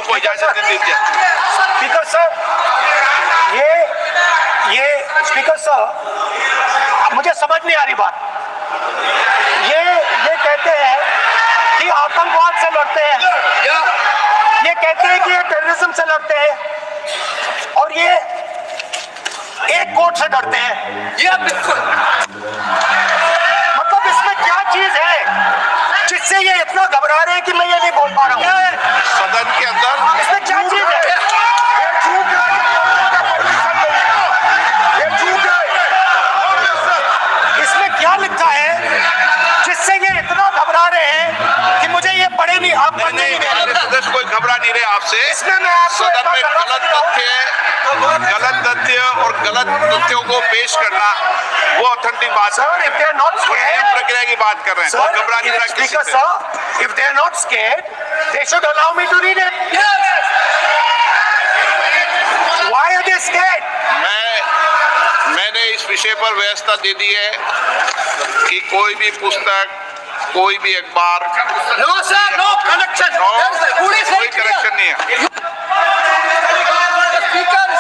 उनको इजाजत दे दीजिए। स्पीकर सर, ये स्पीकर सर, मुझे समझ नहीं आ रही बात। ये कहते हैं कि आतंकवाद से लड़ते हैं, ये कहते हैं कि ये टेररिज्म से लड़ते हैं, और ये एक कोर्ट से डरते हैं। ये बिल्कुल, मतलब इसमें क्या चीज है जिससे ये इतना घबरा रहे हैं कि मैं ये नहीं बोल पा रहा हूँ? सदन के अंदर इसमें क्या चीज है? इसमें क्या लिखा है जिससे ये इतना घबरा रहे हैं कि मुझे ये पढ़े नहीं, आप पढ़ने नहीं दे रहे? सदस्य कोई घबरा नहीं रहे आपसे। इसमें मैं आपको सदन में गलत तथ्य और गलत तथ्यों को पेश करना वो ऑथेंटिक बात है। Sir, if they are not वो नियम scared, प्रक्रिया की बात कर रहे हैं। sir, कोई घबरा नहीं रहा किसी Speaker से। sir, if they are not scared, they should allow me to read it. Why are they scared? मैंने इस विषय पर व्यवस्था दे दी है कि कोई भी पुस्तक, कोई भी अखबार, नो सर, नो कनेक्शन, कोई करेक्शन नहीं है। Speaker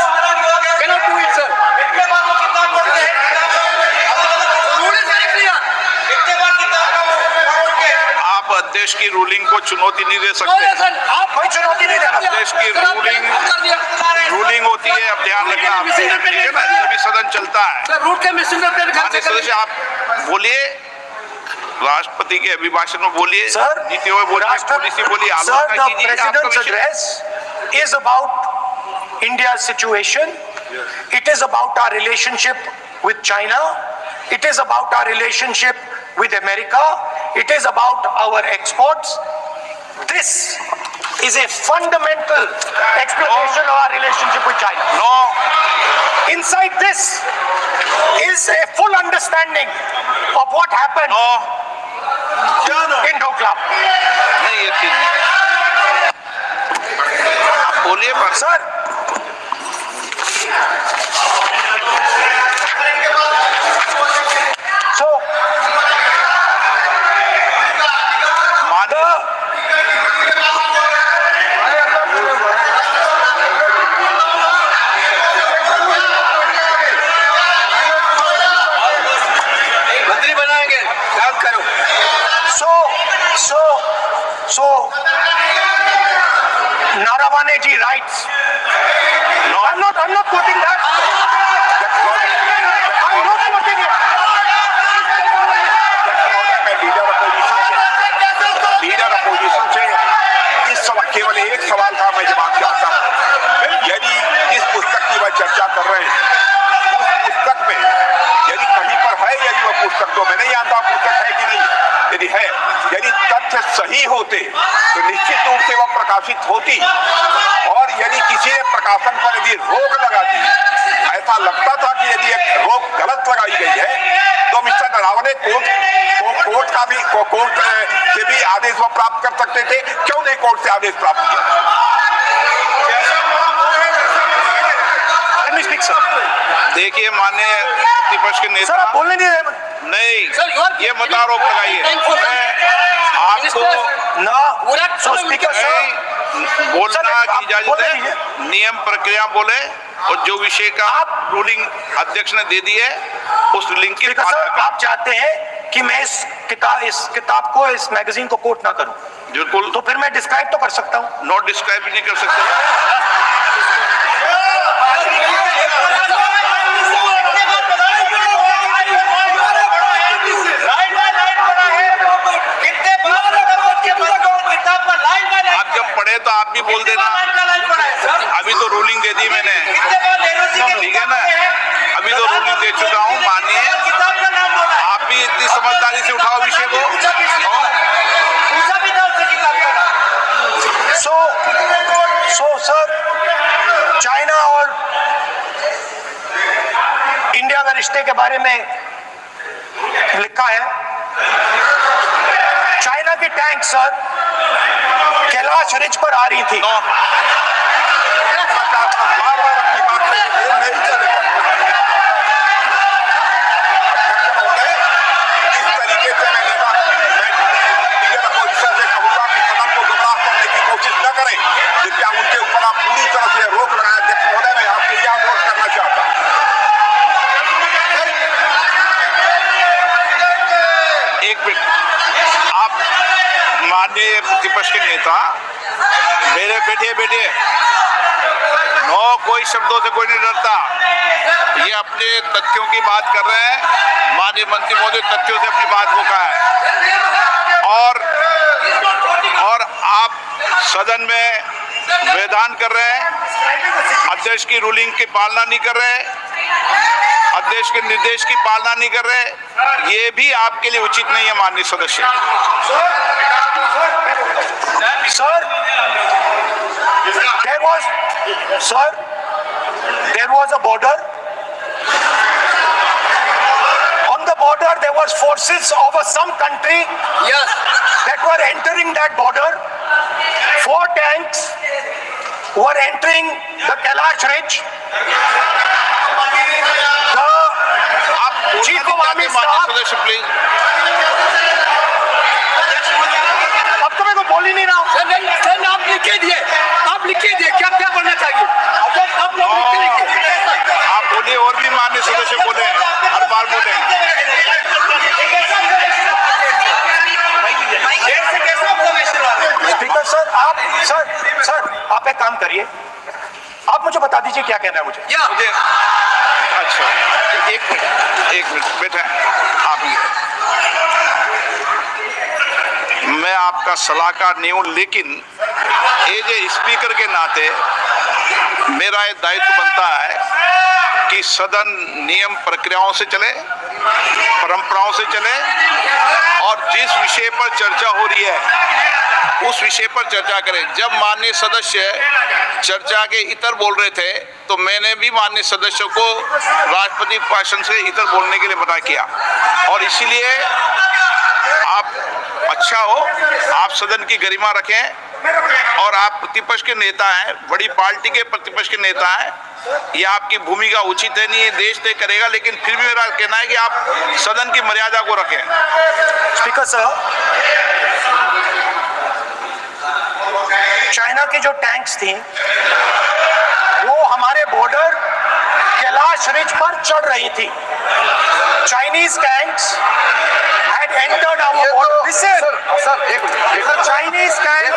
cannot do it, sir. Rule is very clear. आप अध्यक्ष की रूलिंग को चुनौती नहीं दे No, सकते। sir, आप कोई चुनौती नहीं देगा। देश की रूलिंग होती है, अब ध्यान रखना आपसे, ठीक है ना, तभी सदन चलता है। सर, रूट के मिसइंटरप्रेट माननीय सदस्य आप बोलिए, राष्ट्रपति के अभिभाषण में बोलिए, Sir, नीति में बोलिए, पॉलिसी बोलिए, Sir, आलोचना the कीजिए। आपका President's विषय address is about India's situation. It is about our relationship with China. It is about our relationship with America. It is about our exports. This is a fundamental explanation of our relationship with China. No, Inside this is a full understanding of what happened no, in Doklam. नहीं ये ठीक है। आप बोलिए पर Sir, so माननीय मंत्री बनाएंगे, काम करो। So, Naravane ji writes. No, I'm not quoting that. I'm not quoting it. Leader opposition से इस सवाल, केवल एक सवाल का मैं जवाब चाहता हूँ। यदि जिस पुस्तक की वह चर्चा कर रहे हैं उस पुस्तक में यदि कहीं पर है, यदि वह पुस्तक, तो मैं नहीं जानता पुस्तक है कि नहीं, यदि है, यदि तथ्य सही होते तो निश्चित रूप से वह प्रकाशित होती, और यदि किसी ने प्रकाशन पर यदि रोक लगा दी, ऐसा लगता था कि यदि एक रोक गलत लगाई गई है, तो मिस्टर नरावने कोर्ट से भी आदेश वो प्राप्त कर सकते थे। क्यों नहीं कोर्ट से आदेश प्राप्त किया? Let me speak, sir. देखिए माननीय प्रतिपक्ष के Sir, नेता, आप बोलने नहीं रहे। नहीं Sir, you are- ये मत आरोप लगाइए। मैं आपको No. So, Speaker, sir. बोलना Sir, की आप इजाजत बोले है, नहीं है। नियम प्रक्रिया बोले, और जो विषय का रूलिंग अध्यक्ष ने दे दी है उस रूलिंग की Speaker, sir, आप चाहते हैं कि मैं इस किताब को, इस मैगजीन को कोट ना करूं, बिल्कुल तो फिर मैं डिस्क्राइब तो कर सकता हूं। नोट डिस्क्राइब नहीं कर सकते। आप जब पढ़े तो आप भी बोल देना। अभी तो रूलिंग दे दी मैंने, ठीक है ना, अभी तो रूलिंग दे चुका हूँ। मानिए आप भी इतनी समझदारी से उठाओ विषय को। So, sir, चाइना और इंडिया के रिश्ते के बारे में लिखा है, चाइना की टैंक सर कैलाश रिज पर आ रही थी। नो, बार-बार अपनी बात पे ये नहीं चलेगा। इस तरीके से मैं लीडर अपोजिशन से कहूंगा कि सदन को गुमराह करने की कोशिश न करें। करें, कृपया उनके ऊपर आप पूरी तरह से रोक लगाएं। अध्यक्ष महोदय, मैं आपके लिए अनुरोध करना चाहता हूं। एक मिनट, आप माननीय प्रतिपक्ष के नेता मेरे बैठिए। नो, कोई शब्दों से कोई नहीं डरता। ये अपने तथ्यों की बात कर रहे हैं। माननीय मंत्री महोदय तथ्यों से अपनी बात को कहा है और आप सदन में विधान कर रहे हैं, अध्यक्ष की रूलिंग की पालना नहीं कर रहे, अध्यक्ष के निर्देश की पालना नहीं कर रहे। ये भी आपके लिए उचित नहीं है माननीय सदस्य। There was a border. On the border, there was forces of some country Yes. that were entering that border. 4 tanks were entering the Kailash Ridge. आप Chief of Army माननीय Staff, सदस्य प्लीज। अब तो मैं को बोल ही नहीं रहा हूं। सर आप लिख के दिए, क्या क्या करना चाहिए आप लोग लिख के लिखिए। आप बोलिए, और भी माननीय सदस्य बोले, हर बार बोले। स्पीकर सर, आप एक काम करिए, आप मुझे बता दीजिए क्या कहना है मुझे। मुझे अच्छा, एक मिनट बेटा, आप मैं आपका सलाहकार नहीं हूं, लेकिन एज ए स्पीकर के नाते मेरा ये दायित्व बनता है कि सदन नियम प्रक्रियाओं से चले, परंपराओं से चले और जिस विषय पर चर्चा हो रही है उस विषय पर चर्चा करें। जब माननीय सदस्य चर्चा के इतर बोल रहे थे तो मैंने भी माननीय सदस्यों को राष्ट्रपति भाषण से इतर बोलने के लिए मना किया, और इसीलिए आप अच्छा हो, आप सदन की गरिमा रखें, और आप प्रतिपक्ष के नेता हैं, बड़ी पार्टी के प्रतिपक्ष के नेता हैं, ये आपकी भूमिका उचित है नहीं, देश तय करेगा, लेकिन फिर भी मेरा कहना है कि आप सदन की मर्यादा को रखें। स्पीकर सर, चाइना की जो टैंक्स थी वो हमारे बॉर्डर कैलाश रिज पर चढ़ रही थी। Chinese tanks had entered our border. Listen, sir एक मिनट, Chinese tanks.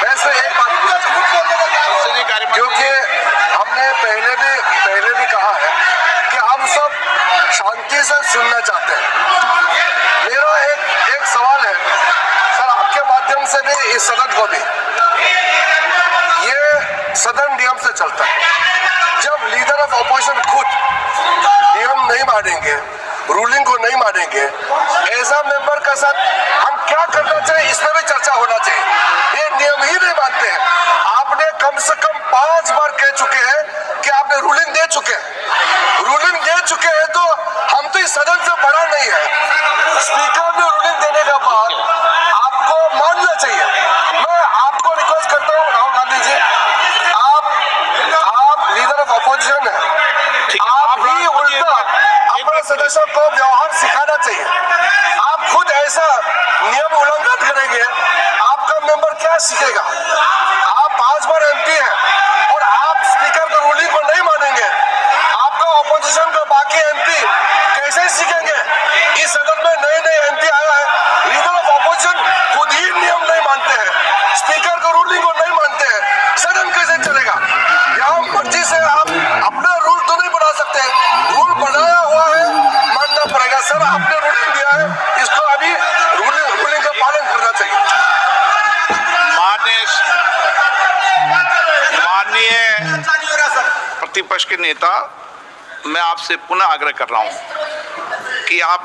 मैं से एक बात संसदीय कार्य मंत्री क्योंकि हमने पहले भी कहा है कि हम सब शांति से सुनना चाहते हैं। मेरा एक सवाल है सर, आपके माध्यम से भी इस सदन को भी, ये सदन नियम से चलता है। जब लीडर ऑफ ऑपोजिशन खुद नियम नहीं मानेंगे, रूलिंग को नहीं मानेंगे, ऐसा मेंबर के साथ हम क्या करना चाहिए, इसमें भी चर्चा होना चाहिए। ये नियम ही नहीं मानते हैं। आपने कम से कम 5 बार कह चुके हैं कि आपने रूलिंग दे चुके हैं, तो हम तो इस सदन से बड़ा नहीं है। स्पीकर ने रूलिंग देने के बाद आपको मानना चाहिए। मैं आपको रिक्वेस्ट करता हूँ राहुल गांधी जी, आप लीडर ऑफ अपोजिशन है, आप ही उल्टा अपने सदस्यों को व्यवहार सिखाना चाहिए। आप खुद ऐसा नियम उल्लंघन करेंगे, आपका मेंबर क्या सीखेगा? आप 5 बार एमपी हैं और आप स्पीकर का रूलिंग को नहीं मानेंगे, आपका ऑपोजिशन का बाकी एमपी कैसे सीखेंगे? इस सदन में नए एमपी आया है, लीडर ऑफ ऑपोजिशन खुद ही नियम नहीं मानते हैं, स्पीकर का रूलिंग को नहीं मानते हैं, सदन कैसे चलेगा? यहाँ मर्जी से आप अपना रूल तो नहीं बना सकते, रूल बनाया हुआ है, मानना पड़ेगा। सर आपने रूलिंग दिया है, इसको अभी रूलिंग का पालन करना चाहिए। माननीय प्रतिपक्ष के नेता, मैं आपसे पुनः आग्रह कर रहा हूं कि आप